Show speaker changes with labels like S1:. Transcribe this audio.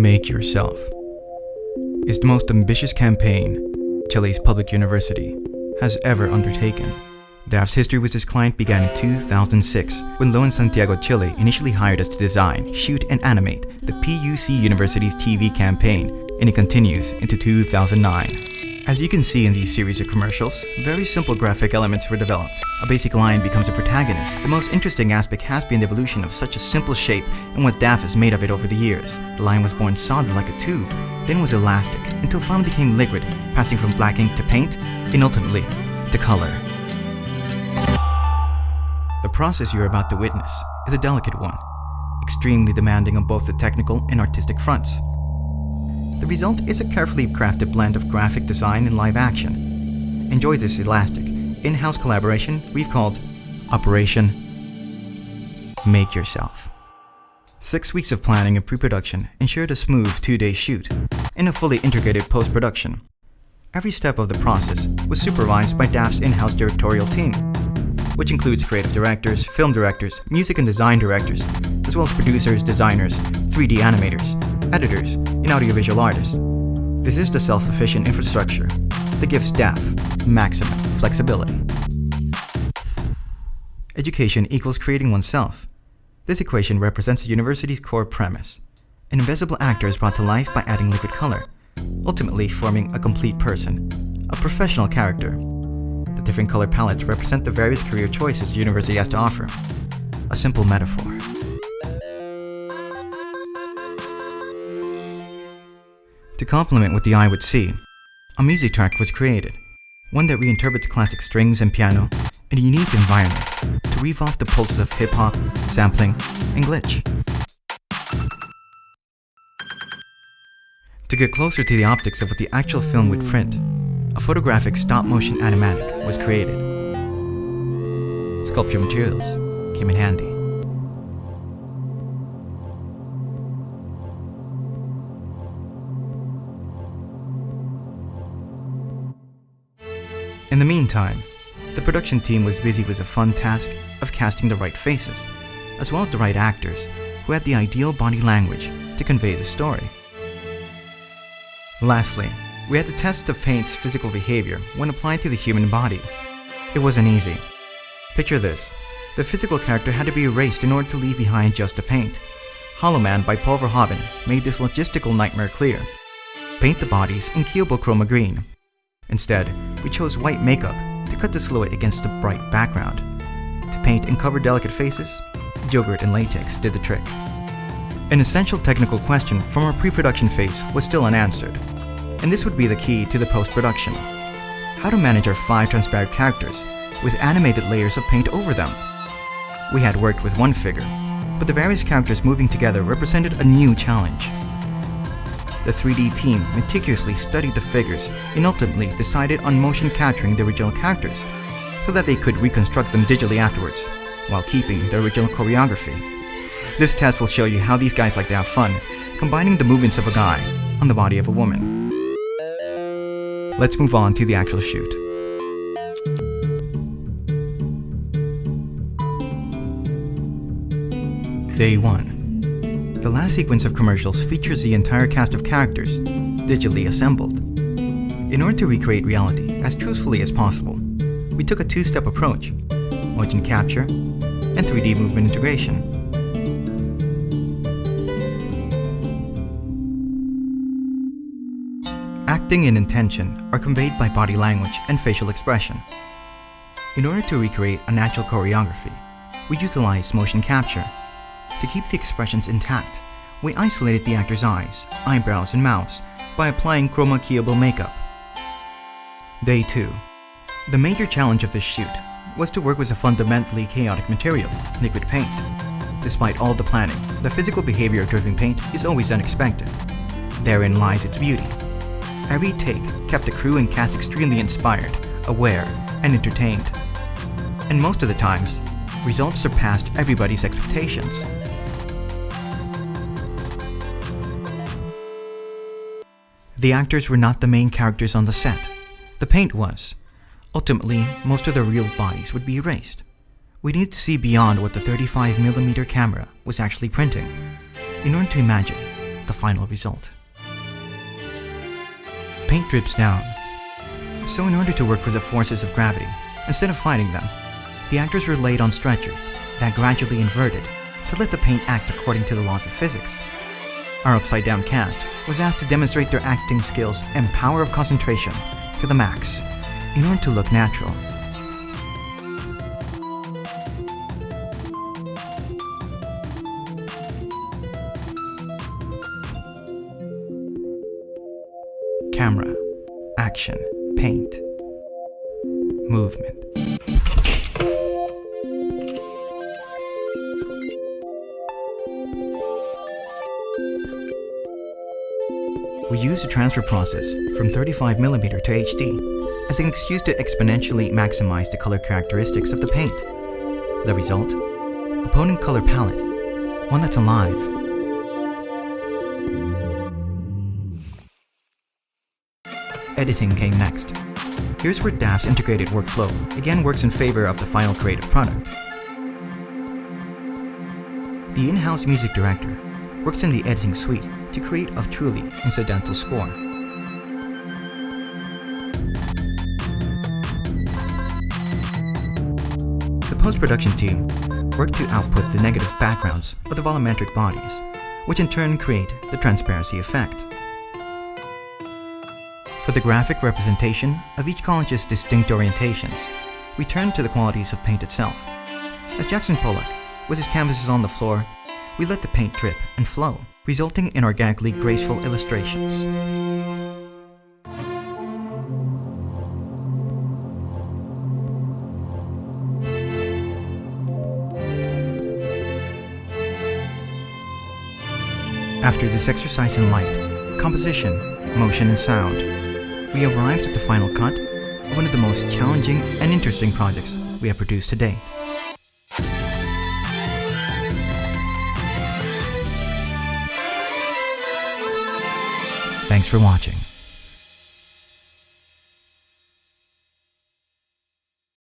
S1: Make Yourself is the most ambitious campaign Chile's public university has ever undertaken. DAF's history with this client began in 2006 when Loan Santiago Chile initially hired us to design, shoot, and animate the PUC University's TV campaign, and it continues into 2009. As you can see in these series of commercials, very simple graphic elements were developed. A basic lion becomes a protagonist. The most interesting aspect has been the evolution of such a simple shape and what DAF has made of it over the years. The lion was born solid like a tube, then was elastic, until finally became liquid, passing from black ink to paint, and ultimately to color. The process you're about to witness is a delicate one, extremely demanding on both the technical and artistic fronts. The result is a carefully crafted blend of graphic design and live action. Enjoy this elastic, in-house collaboration we've called Operation Make Yourself. 6 weeks of planning and pre-production ensured a smooth 2-day shoot and a fully integrated post-production. Every step of the process was supervised by DAF's in-house directorial team, which includes creative directors, film directors, music and design directors, as well as producers, designers, 3D animators, editors, and audiovisual artists. This is the self-sufficient infrastructure that gives DAF maximum flexibility. Education equals creating oneself. This equation represents the university's core premise. An invisible actor is brought to life by adding liquid color, ultimately forming a complete person, a professional character. The different color palettes represent the various career choices the university has to offer. A simple metaphor. To complement what the eye would see, a music track was created, one that reinterprets classic strings and piano in a unique environment to weave off the pulses of hip-hop, sampling, and glitch. To get closer to the optics of what the actual film would print, a photographic stop-motion animatic was created. Sculpture materials came in handy. In the meantime, the production team was busy with the fun task of casting the right faces, as well as the right actors who had the ideal body language to convey the story. Lastly, we had to test the paint's physical behavior when applied to the human body. It wasn't easy. Picture this. The physical character had to be erased in order to leave behind just the paint. Hollow Man by Paul Verhoeven made this logistical nightmare clear. Paint the bodies in Kyobo Chroma Green. Instead, we chose white makeup to cut the silhouette against the bright background. To paint and cover delicate faces, yogurt and latex did the trick. An essential technical question from our pre-production phase was still unanswered, and this would be the key to the post-production. How to manage our 5 transparent characters with animated layers of paint over them. We had worked with one figure, but the various characters moving together represented a new challenge. The 3D team meticulously studied the figures and ultimately decided on motion capturing the original characters so that they could reconstruct them digitally afterwards while keeping the original choreography. This test will show you how these guys like to have fun, combining the movements of a guy on the body of a woman. Let's move on to the actual shoot. Day 1. The last sequence of commercials features the entire cast of characters, digitally assembled. In order to recreate reality as truthfully as possible, we took a 2-step approach: motion capture and 3D movement integration. Acting and intention are conveyed by body language and facial expression. In order to recreate a natural choreography, we utilized motion capture. To keep the expressions intact, we isolated the actor's eyes, eyebrows, and mouths by applying chroma keyable makeup. Day 2. The major challenge of this shoot was to work with a fundamentally chaotic material, liquid paint. Despite all the planning, the physical behavior of dripping paint is always unexpected. Therein lies its beauty. Every take kept the crew and cast extremely inspired, aware, and entertained. And most of the times, results surpassed everybody's expectations. The actors were not the main characters on the set. The paint was. Ultimately, most of their real bodies would be erased. We needed to see beyond what the 35mm camera was actually printing in order to imagine the final result. Paint drips down. So in order to work with the forces of gravity, instead of fighting them, the actors were laid on stretchers that gradually inverted to let the paint act according to the laws of physics. Our upside-down cast was asked to demonstrate their acting skills and power of concentration to the max in order to look natural. Camera, action, paint, movement. We use the transfer process from 35mm to HD as an excuse to exponentially maximize the color characteristics of the paint. The result? Opponent color palette, one that's alive. Editing came next. Here's where DAF's integrated workflow again works in favor of the final creative product. The in-house music director works in the editing suite to create a truly incidental score. The post-production team worked to output the negative backgrounds of the volumetric bodies, which in turn create the transparency effect. For the graphic representation of each college's distinct orientations, we turn to the qualities of paint itself. As Jackson Pollock, with his canvases on the floor, we let the paint drip and flow, resulting in organically graceful illustrations. After this exercise in light, composition, motion, and sound, we arrived at the final cut of one of the most challenging and interesting projects we have produced to date. Thanks for watching.